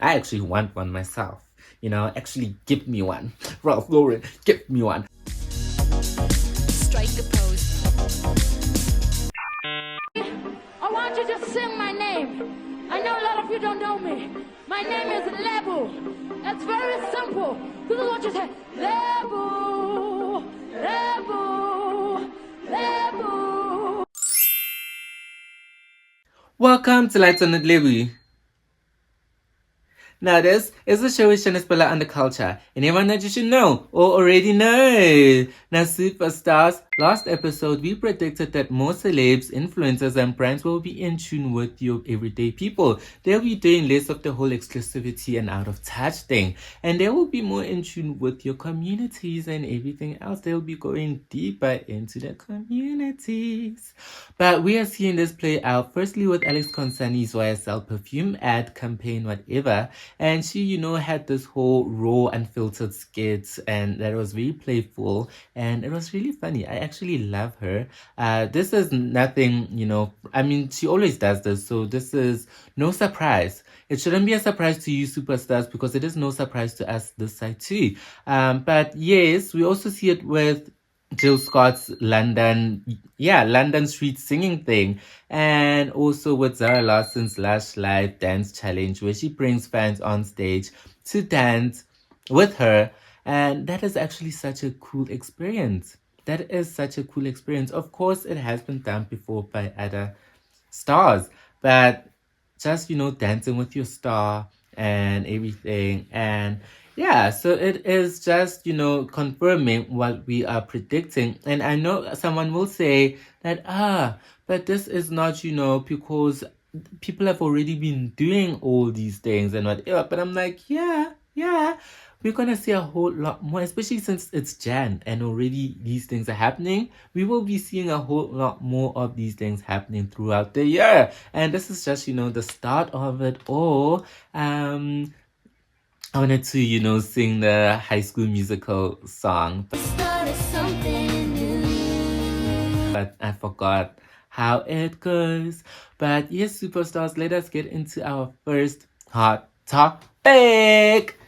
I actually want one myself. Actually give me one. Ralph Lauren, give me one. Strike a pose. I want you to sing my name. I know a lot of you don't know me. My name is Lebo. It's very simple. This is what you say. Lebo, Lebo, Lebo. Welcome to Lights on the Lebo. Now this is a show which shines spell on the culture and everyone that you should know or already know. Now superstars, last episode we predicted that more celebs, influencers and brands will be in tune with your everyday people. They'll be doing less of the whole exclusivity and out of touch thing, and they will be more in tune with your communities and everything else. They'll be going deeper into the communities. But we are seeing this play out firstly with Alex Consani's YSL perfume ad campaign, whatever. And she, had this whole raw, unfiltered skit, and that was very playful, and it was really funny. I actually love her. This is nothing, she always does this, so this is no surprise. It shouldn't be a surprise to you superstars because it is no surprise to us this side too. But yes, we also see it with Jill Scott's London street singing thing, and also with Zara Larsson's Lash Live dance challenge, where she brings fans on stage to dance with her, and that is actually such a cool experience. That is such a cool experience. Of course, it has been done before by other stars, but just dancing with your star and everything, and yeah, so it is just, confirming what we are predicting. And I know someone will say that, but this is not, because people have already been doing all these things and whatever. But I'm like, yeah, we're going to see a whole lot more, especially since it's Jan and already these things are happening. We will be seeing a whole lot more of these things happening throughout the year. And this is just, the start of it all. I wanted to, sing the High School Musical song, but I forgot how it goes. But yes, superstars, let us get into our first hot topic.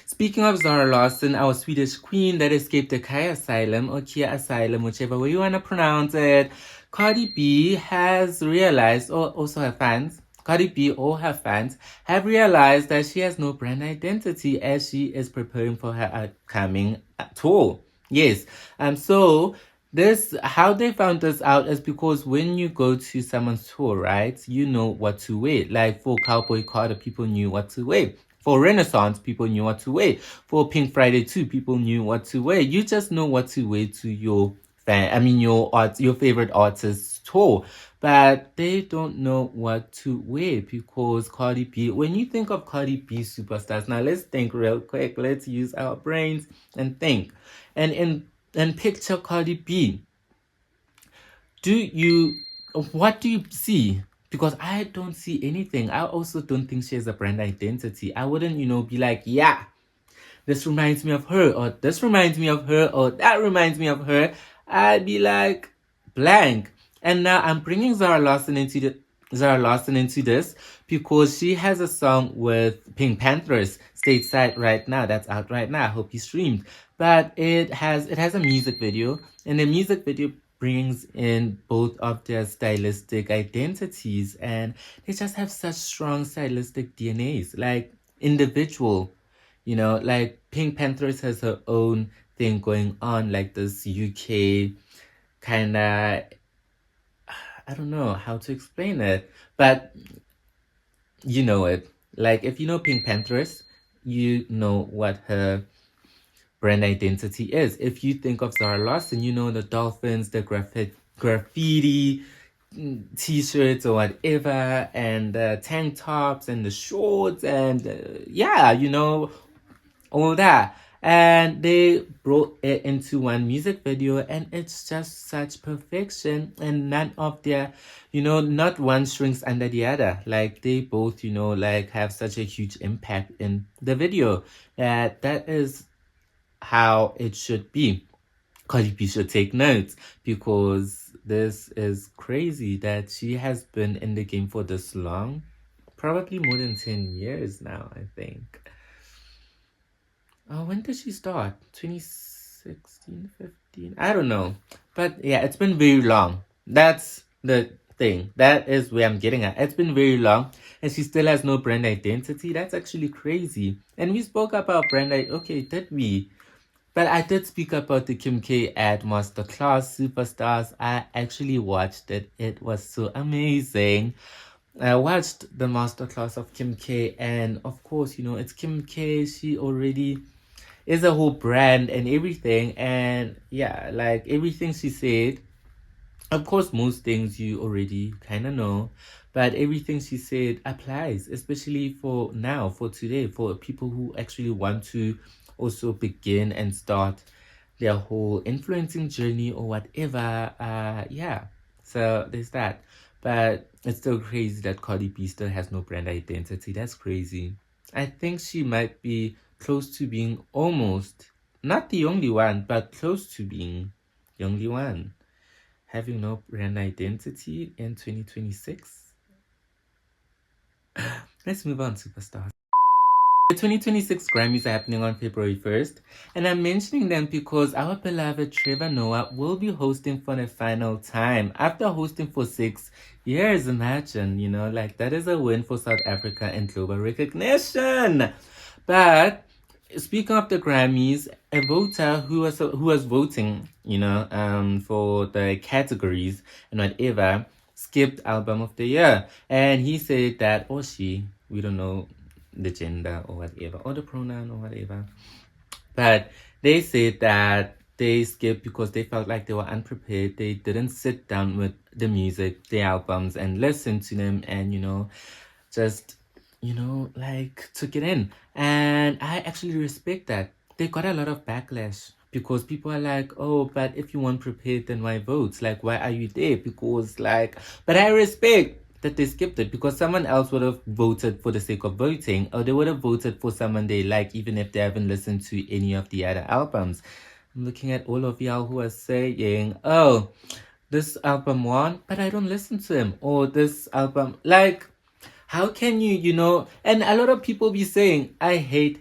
Speaking of Zara Larsson, our Swedish queen that escaped the Kai Asylum or Kia Asylum, whichever way you want to pronounce it, Cardi B has realized, or also her fans, Cardi B or her fans have realized that she has no brand identity as she is preparing for her upcoming tour. Yes. So how they found this out is because when you go to someone's tour, right, you know what to wear. Like for Cowboy Carter, people knew what to wear. For Renaissance, people knew what to wear. For Pink Friday 2, people knew what to wear. You just know what to wear to your your favorite artist's tour. But they don't know what to wear because Cardi B, when you think of Cardi B superstars, now let's think real quick. Let's use our brains and think. And picture Cardi B. What do you see? Because I don't see anything. I also don't think she has a brand identity. I wouldn't, be like, yeah, this reminds me of her, or this reminds me of her, or that reminds me of her. I'd be like, blank. And now I'm bringing Zara Larsson into this because she has a song with PinkPantheress, Stateside right now. That's out right now. I hope you streamed. But it has a music video, and the music video brings in both of their stylistic identities, and they just have such strong stylistic DNAs, like individual. Like PinkPantheress has her own thing going on, like this UK kind of, I don't know how to explain it, but you know it. Like if you know PinkPantheress, you know what her brand identity is. If you think of Zara Larsson, you know the dolphins, the graffiti t-shirts or whatever, and the tank tops and the shorts and all that. And they brought it into one music video, and it's just such perfection, and none of their, not one shrinks under the other. Like they both, have such a huge impact in the video. That is how it should be. Cardi B should take notes because this is crazy that she has been in the game for this long. Probably more than 10 years now, I think. Oh, when did she start? 2016, 15? I don't know. But yeah, it's been very long. That's the thing. That is where I'm getting at. It's been very long and she still has no brand identity. That's actually crazy. And we spoke about brand identity. Okay, did we? But I did speak about the Kim K ad masterclass Superstars. I actually watched it. It was so amazing. I watched the masterclass of Kim K, and of course, it's Kim K. She already is a whole brand and everything. And yeah, like everything she said, of course, most things you already kind of know, but everything she said applies, especially for now, for today, for people who actually want to also begin and start their whole influencing journey or whatever. Yeah, so there's that. But it's still crazy that Cardi B still has no brand identity. That's crazy. I think she might be close to being almost, not the only one, but close to being the only one having no brand identity in 2026. Let's move on, superstars. The 2026 Grammys are happening on February 1st, and I'm mentioning them because our beloved Trevor Noah will be hosting for the final time after hosting for 6 years. Imagine, like that is a win for South Africa and global recognition. But speaking of the Grammys, a voter who was voting, for the categories and whatever, skipped album of the year, and he said that, or she, we don't know the gender or whatever, or the pronoun or whatever, but they said that they skipped because they felt like they were unprepared. They didn't sit down with the music, the albums, and listen to them, and just like took it in. And I actually respect that. They got a lot of backlash because people are like, oh, but if you weren't prepared, then why vote? Like, why are you there? Because but I respect that they skipped it because someone else would have voted for the sake of voting, or they would have voted for someone they like even if they haven't listened to any of the other albums. I'm looking at all of y'all who are saying, oh, this album won, but I don't listen to him, or this album, like, how can you, and a lot of people be saying, I hate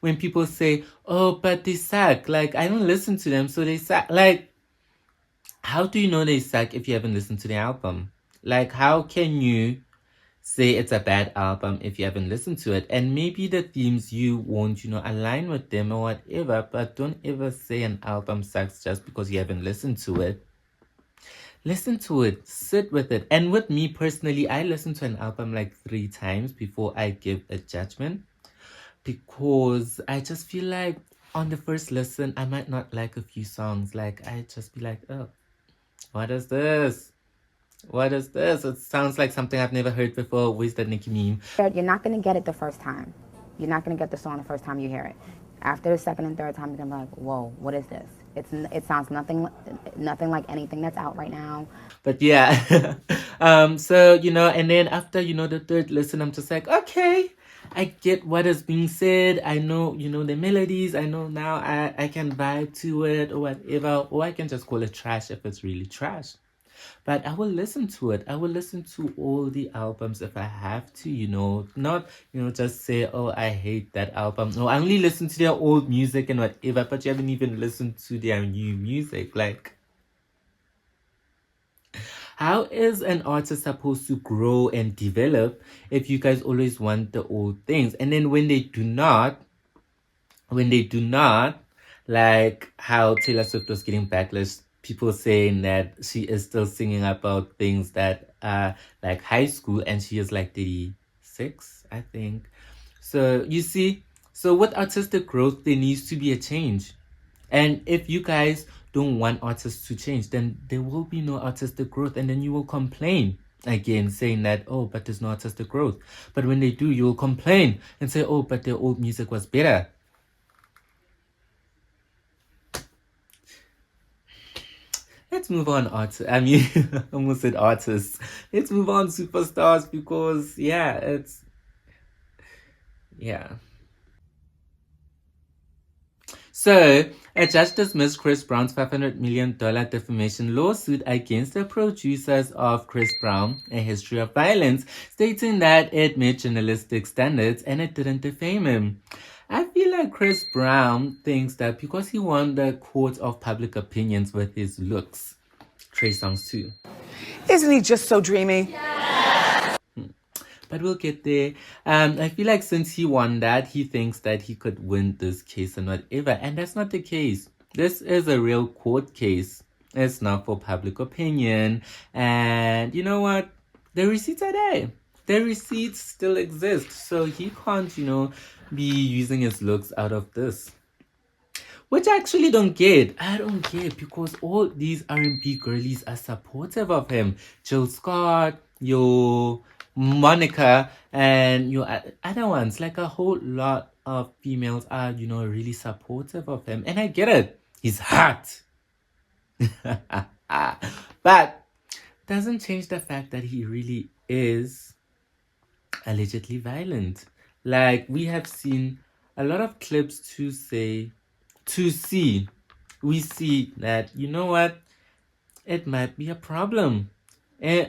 when people say, oh, but they suck. Like, I don't listen to them, so they suck. Like, how do you know they suck if you haven't listened to the album? Like, how can you say it's a bad album if you haven't listened to it? And maybe the themes you won't, align with them or whatever, but don't ever say an album sucks just because you haven't listened to it. Listen to it, sit with it. And with me personally, I listen to an album like 3 times before I give a judgment, because I just feel like on the first listen, I might not like a few songs. Like, I just be like, oh, what is this? What is this? It sounds like something I've never heard before. Where's that Nicki meme? You're not going to get it the first time. You're not going to get the song the first time you hear it. After the second and third time, you're going to be like, whoa, what is this? It sounds nothing like anything that's out right now. But yeah, so, and then after, the third listen, I'm just like, okay, I get what is being said. I know, the melodies. I know now I can vibe to it or whatever, or I can just call it trash if it's really trash. But I will listen to it. I will listen to all the albums if I have to, not, just say, oh, I hate that album. No, I only listen to their old music and whatever, but you haven't even listened to their new music. Like, how is an artist supposed to grow and develop if you guys always want the old things? And then when they do not, like how Taylor Swift was getting backlash, people saying that she is still singing about things that are like high school, and she is like 36, I think. So you see, so with artistic growth, there needs to be a change. And if you guys don't want artists to change, then there will be no artistic growth, and then you will complain again saying that, oh, but there's no artistic growth. But when they do, you will complain and say, oh, but their old music was better. Let's move on, I almost said artists. Let's move on, superstars, because, yeah. So, a judge dismissed Chris Brown's $500 million defamation lawsuit against the producers of Chris Brown, A History of Violence, stating that it met journalistic standards and it didn't defame him. I feel like Chris Brown thinks that because he won the court of public opinions with his looks, Trey Songz too. Isn't he just so dreamy? But we'll get there. I feel like since he won that, he thinks that he could win this case and whatever. And that's not the case. This is a real court case. It's not for public opinion. And you know what? The receipts are there. The receipts still exist. So he can't, be using his looks out of this. Which I actually don't get. I don't get because all these R&B girlies are supportive of him. Jill Scott, your Monica, and your other ones. Like a whole lot of females are, really supportive of him. And I get it. He's hot. But doesn't change the fact that he really is allegedly violent. Like we have seen a lot of clips we see that, you know what, it might be a problem. Trey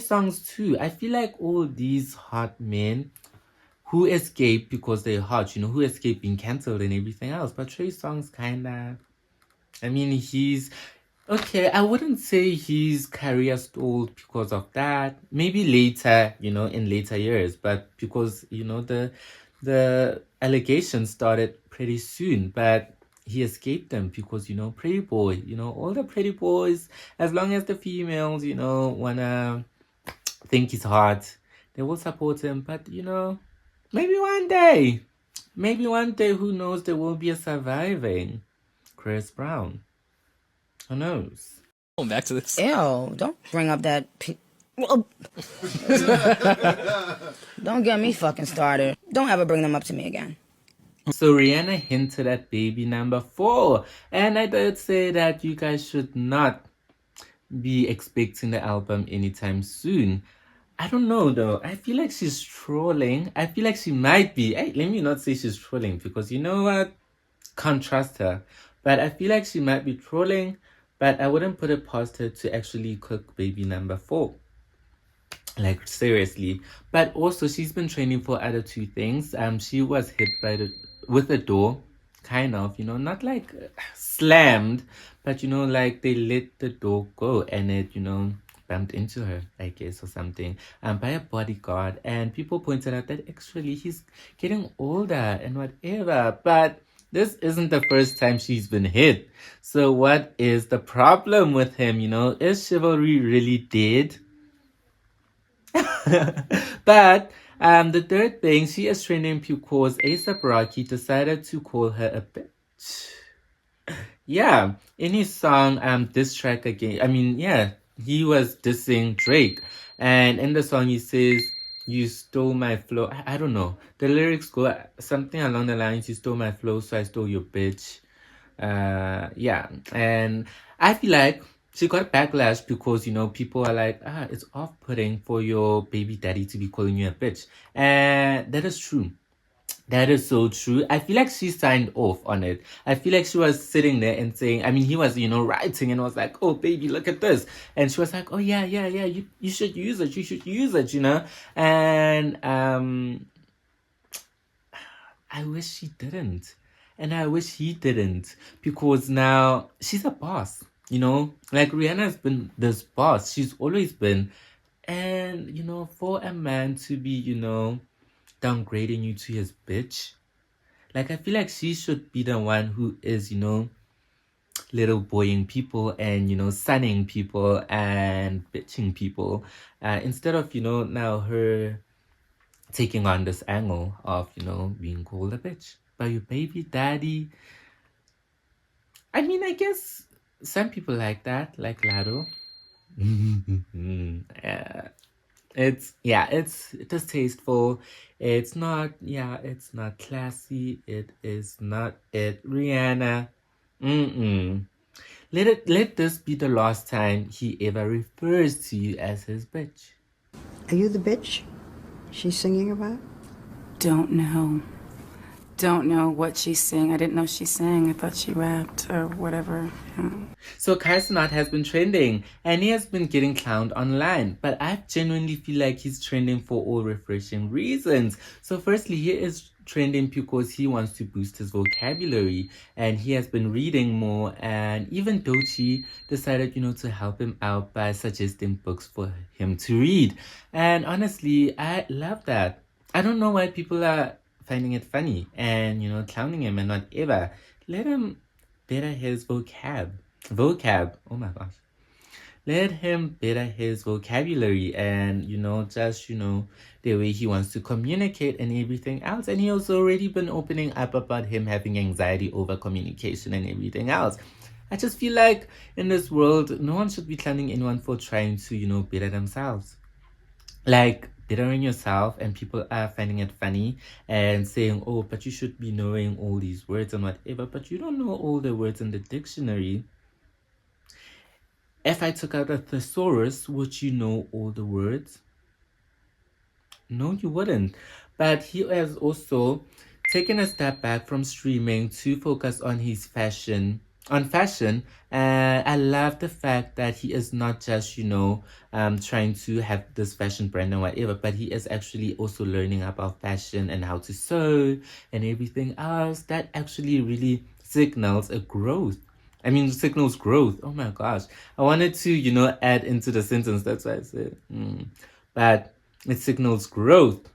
Songz too. I feel like all these hot men who escape because they're hot, who escape being cancelled and everything else. But Trey Songz he's okay. I wouldn't say he's career stalled because of that. Maybe later, in later years. But because, the allegations started pretty soon. But he escaped them because, pretty boy, all the pretty boys, as long as the females, wanna think he's hot, they will support him. But, maybe one day, who knows, there will be a surviving Chris Brown. Who knows? Going back to this. Ew, don't bring up that. Don't get me fucking started. Don't ever bring them up to me again. So Rihanna hinted at baby number 4. And I did say that you guys should not be expecting the album anytime soon. I don't know though. I feel like she's trolling. I feel like she might be. Hey, let me not say she's trolling because you know what? Can't trust her. But I feel like she might be trolling. But I wouldn't put it past her to actually cook baby number 4. Like, seriously. But also, she's been training for other 2 things. She was hit with a door. Kind of, not like slammed. But, like they let the door go. And it, bumped into her, I guess, or something. By a bodyguard. And people pointed out that actually he's getting older and whatever. But this isn't the first time she's been hit. So what is the problem with him, Is chivalry really dead? But the third thing, she is trending because A$AP Rocky decided to call her a bitch. Yeah, in his song, Diss Track Again, he was dissing Drake. And in the song he says, you stole my flow. I don't know. The lyrics go something along the lines, you stole my flow, so I stole your bitch. And I feel like she got backlash because, people are like, it's off-putting for your baby daddy to be calling you a bitch. And that is true. That is so true. I feel like she signed off on it. I feel like she was sitting there and saying, he was, writing and was like, oh, baby, look at this. And she was like, oh, yeah, you should use it, And I wish she didn't. And I wish he didn't. Because now she's a boss, Like Rihanna has been this boss. She's always been. And, for a man to be, downgrading you to his bitch. Like, I feel like she should be the one who is, little boying people and, sunning people and bitching people. Instead of, now her taking on this angle of, being called a bitch by your baby daddy. I guess some people like that, like Lado. It's distasteful. It's not classy. It is not it. Rihanna. Let this be the last time he ever refers to you as his bitch. Are you the bitch she's singing about? Don't know. don't know what she's saying. I didn't know she sang. I thought she rapped or whatever. Yeah. So Cenat has been trending and he has been getting clowned online, but I genuinely feel like he's trending for all refreshing reasons. So firstly, he is trending because he wants to boost his vocabulary and he has been reading more, and even Doechii decided, to help him out by suggesting books for him to read. And honestly, I love that. I don't know why people are finding it funny and, clowning him and whatever. Let him better his vocab. Oh my gosh. Let him better his vocabulary and, just, the way he wants to communicate and everything else. And he also already been opening up about him having anxiety over communication and everything else. I just feel like in this world, no one should be clowning anyone for trying to, better themselves. Like, bettering yourself, and people are finding it funny and saying, oh, but you should be knowing all these words and whatever, but you don't know all the words in the dictionary. If I took out a thesaurus, would you know all the words? No, you wouldn't. But he has also taken a step back from streaming to focus on his fashion. And I love the fact that he is not just, trying to have this fashion brand and whatever, but he is actually also learning about fashion and how to sew and everything else. That actually really signals growth. Oh my gosh. I wanted to, add into the sentence. That's why I said, but it signals growth.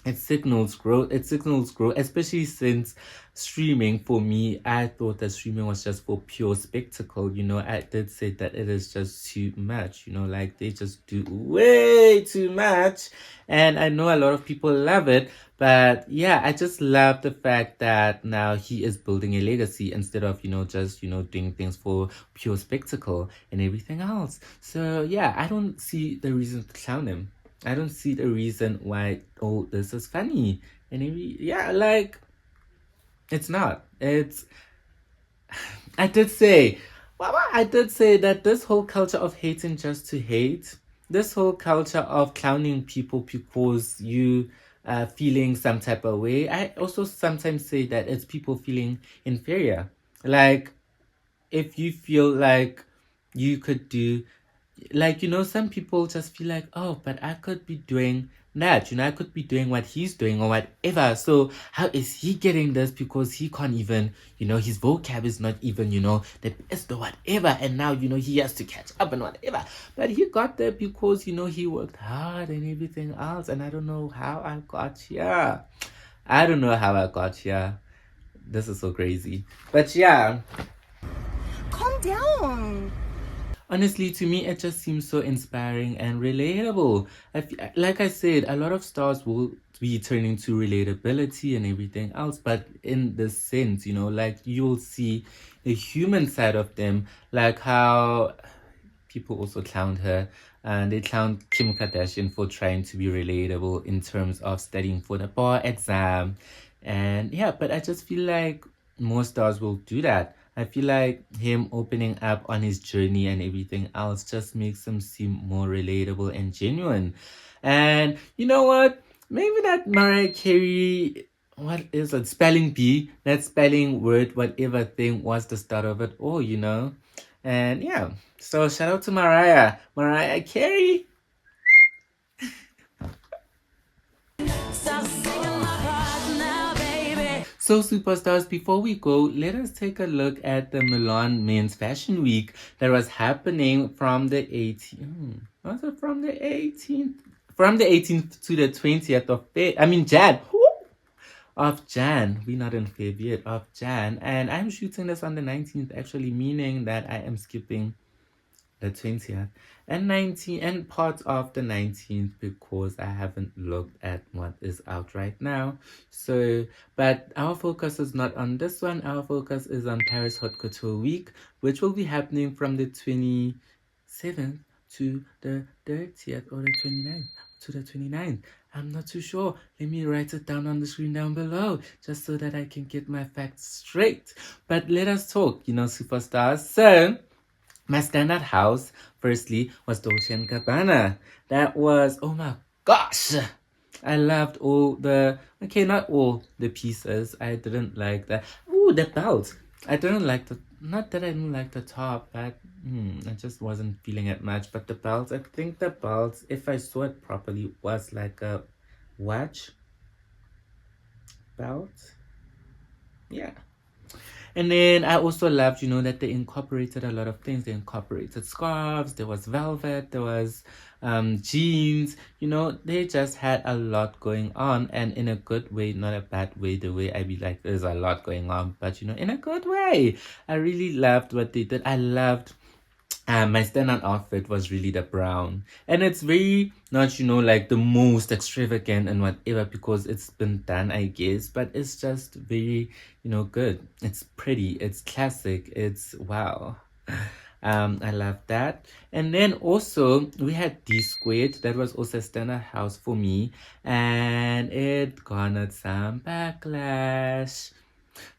It signals growth, especially since streaming, for me, I thought that streaming was just for pure spectacle. I did say that it is just too much, like they just do way too much. And I know a lot of people love it, but yeah, I just love the fact that now he is building a legacy instead of, just, doing things for pure spectacle and everything else. So yeah, I don't see the reason to clown him. I don't see the reason why, oh, this is funny. And it's not. I did say that this whole culture of hating just to hate, this whole culture of clowning people because you are feeling some type of way, I also sometimes say that it's people feeling inferior. Like, if you feel like you could do, some people just feel like, oh, but I could be doing that, I could be doing what he's doing or whatever. So how is he getting this? Because he can't even, his vocab is not even, the best or whatever. And now, he has to catch up and whatever. But he got there because, he worked hard and everything else. And I don't know how I got here. This is so crazy. But yeah. Calm down. Honestly, to me, it just seems so inspiring and relatable. Like I said, a lot of stars will be turning to relatability and everything else, but in the sense, like you'll see the human side of them, like how people also clowned her, and they clowned Kim Kardashian for trying to be relatable in terms of studying for the bar exam. And yeah, but I just feel like more stars will do that. I feel like him opening up on his journey and everything else just makes him seem more relatable and genuine. And you know what? Maybe that Mariah Carey, what is it? Spelling bee, that spelling word, whatever thing was the start of it all, And yeah, so shout out to Mariah Carey. So superstars, before we go, let us take a look at the Milan Men's Fashion Week that was happening from the 18th. Was it from the 18th? From the 18th to the 20th of Jan. Of Jan. We're not in Feb yet. Of Jan. And I'm shooting this on the 19th, actually, meaning that I am skipping the 20th and 19th and part of the 19th because I haven't looked at what is out right now. So, but our focus is not on this one. Our focus is on Paris Haute Couture Week, which will be happening from the 27th to the 30th or the 29th to the 29th. I'm not too sure. Let me write it down on the screen down below just so that I can get my facts straight. But let us talk, superstars. So, my standout house, firstly, was Dolce & Gabbana. That was, oh my gosh, I loved all the, okay, not all the pieces. I didn't like that. Ooh, the belt. I didn't like the, not that I didn't like the top, but I just wasn't feeling it much. But the belt, I think the belt, if I saw it properly, was like a watch belt. Yeah. And then I also loved, that they incorporated a lot of things. They incorporated scarves, there was velvet, there was jeans. They just had a lot going on, and in a good way, not a bad way. The way I be like, there's a lot going on, but in a good way. I really loved what they did. I loved my standout outfit was really the brown, and it's very not like the most extravagant and whatever, because it's been done, I guess, but it's just very good. It's pretty, it's classic, it's wow. I love that. And then also we had D Squared. That was also a standout house for me, and it garnered some backlash.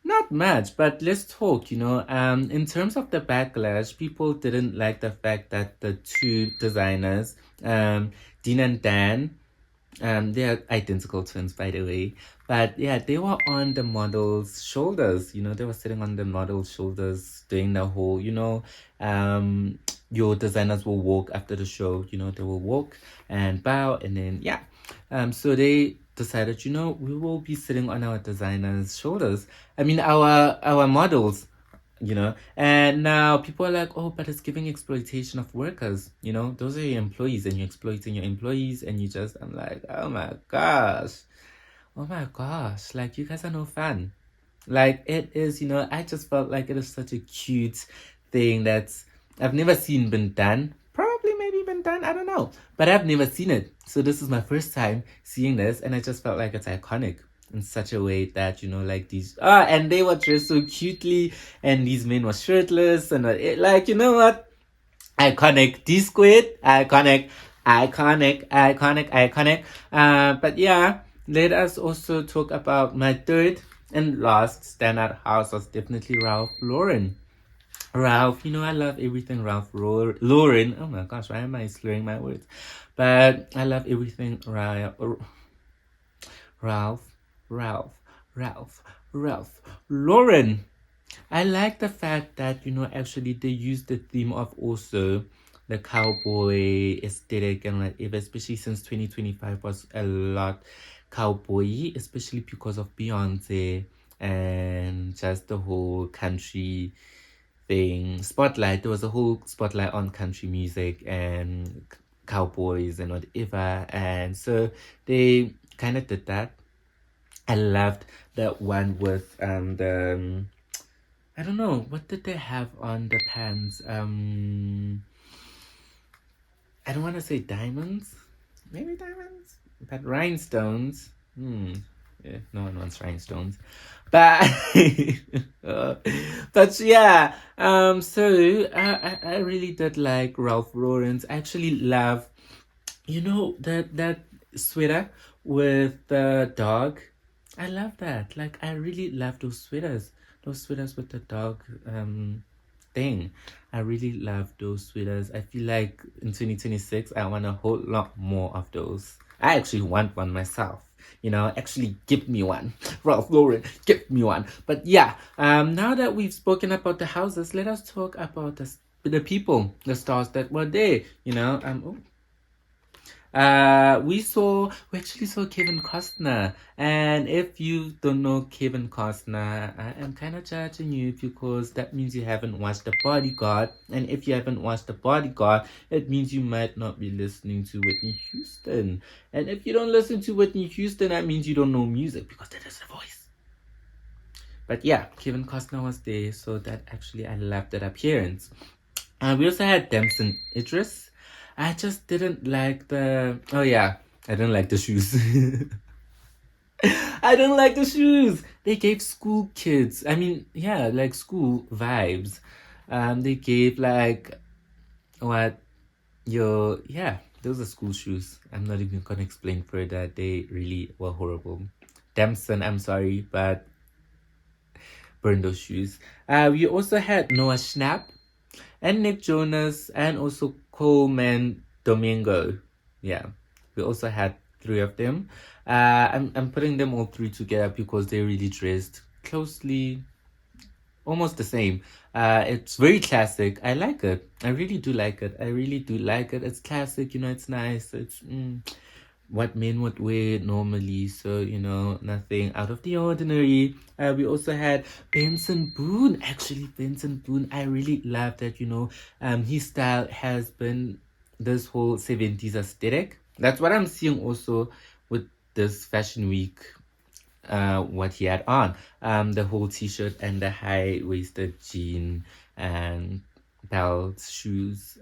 Not much, but let's talk. In terms of the backlash, people didn't like the fact that the two designers, Dean and Dan, they're identical twins, by the way, but yeah, they were on the model's shoulders. They were sitting on the model's shoulders doing the whole, your designers will walk after the show. They will walk and bow, and then yeah. So they decided, we will be sitting on our designers' shoulders. I mean, our models, and now people are like, oh, but it's giving exploitation of workers. Those are your employees, and you're exploiting your employees, and I'm like, oh my gosh, like, you guys are no fun. Like, it is, I just felt like it is such a cute thing that's I've never seen been done. Probably maybe been done, I don't know, but I've never seen it. So this is my first time seeing this, and I just felt like it's iconic in such a way that like these and they were dressed so cutely, and these men were shirtless, and like, what, iconic. D Squared, iconic. But yeah, let us also talk about my third and last standout house. Was definitely Ralph Lauren. Ralph, I love everything Lauren. Oh my gosh, why am I slurring my words? But I love everything Ralph Lauren. I like the fact that, actually they used the theme of also the cowboy aesthetic and whatever, especially since 2025 was a lot cowboy, especially because of Beyonce and just the whole country thing. Spotlight, there was a whole spotlight on country music and cowboys and whatever, and so they kind of did that. I loved that one with the I don't know, what did they have on the pants? I don't want to say diamonds, maybe diamonds, but rhinestones. Yeah, no one wants rhinestones, but but yeah. So I really did like Ralph Lauren's. I actually love, that sweater with the dog. I love that. Like, I really love those sweaters. Those sweaters with the dog thing. I really love those sweaters. I feel like in 2026, I want a whole lot more of those. I actually want one myself. Actually give me one. Ralph Lauren, give me one. But yeah, now that we've spoken about the houses, let us talk about the people, the stars that were there. We actually saw Kevin Costner, and if you don't know Kevin Costner, I am kind of judging you, because that means you haven't watched The Bodyguard, and if you haven't watched The Bodyguard, it means you might not be listening to Whitney Houston, and if you don't listen to Whitney Houston, that means you don't know music, because that is the voice. But yeah, Kevin Costner was there, so that actually, I loved that appearance. We also had Damson Idris. I just didn't like I didn't like the shoes. I didn't like the shoes. They gave school kids, like school vibes. They gave like, those are school shoes. I'm not even gonna explain further. They really were horrible. Damson, I'm sorry, but burn those shoes. We also had Noah Schnapp and Nick Jonas, and also Coleman Domingo. Yeah, we also had three of them. I'm putting them all three together because they're really dressed closely, almost the same. It's very classic. I like it. I really do like it. I really do like it. It's classic, it's nice. It's what men would wear normally. So, nothing out of the ordinary. We also had Benson Boone. Actually, Benson Boone, I really love that, his style has been this whole 70s aesthetic. That's what I'm seeing also with this fashion week, what he had on. The whole t-shirt and the high-waisted jean and belts, shoes.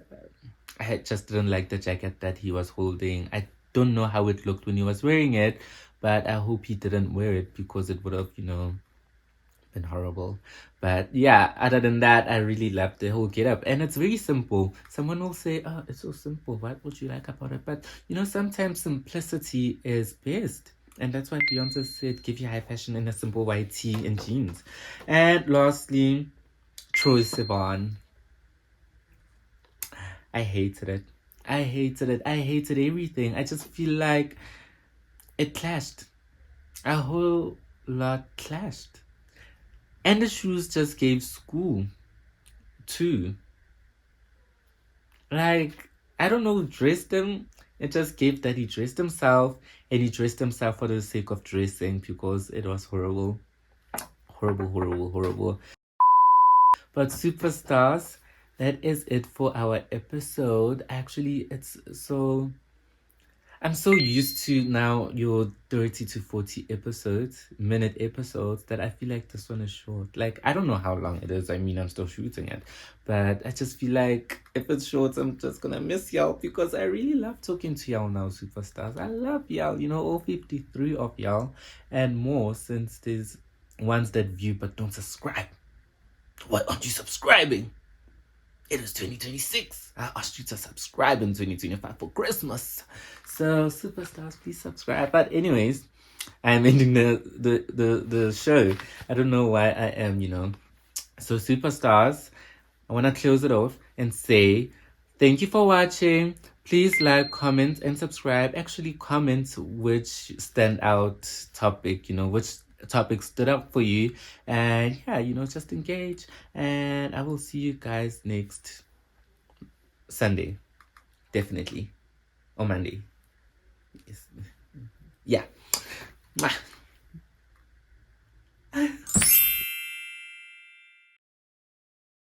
I just didn't like the jacket that he was holding. I don't know how it looked when he was wearing it, but I hope he didn't wear it because it would have, been horrible. But yeah, other than that, I really loved the whole getup, and it's very simple. Someone will say, "Oh, it's so simple. What would you like about it?" But sometimes simplicity is best. And that's why Beyonce said, give you high fashion in a simple white tee and jeans. And lastly, Troye Sivan. I hated it. I hated it. I hated everything. I just feel like it clashed. A whole lot clashed. And the shoes just gave school too. Like, I don't know who dressed him. It just gave that he dressed himself, and he dressed himself for the sake of dressing because it was horrible. Horrible, horrible, horrible. But superstars, that is it for our episode. Actually, I'm so used to now your 30 to 40 minute episodes, that I feel like this one is short. Like, I don't know how long it is. I mean, I'm still shooting it. But I just feel like if it's short, I'm just gonna miss y'all because I really love talking to y'all now, superstars. I love y'all, all 53 of y'all and more, since there's ones that view but don't subscribe. Why aren't you subscribing? It is 2026. I asked you to subscribe in 2025 for Christmas. So, superstars, please subscribe. But anyways, I'm ending the show. I don't know why I am, So, superstars, I want to close it off and say thank you for watching. Please like, comment, and subscribe. Actually, comment which standout topic, which topic stood up for you. And yeah, just engage. And I will see you guys next Sunday. Definitely. Or Monday. Yes. Yeah. Mwah.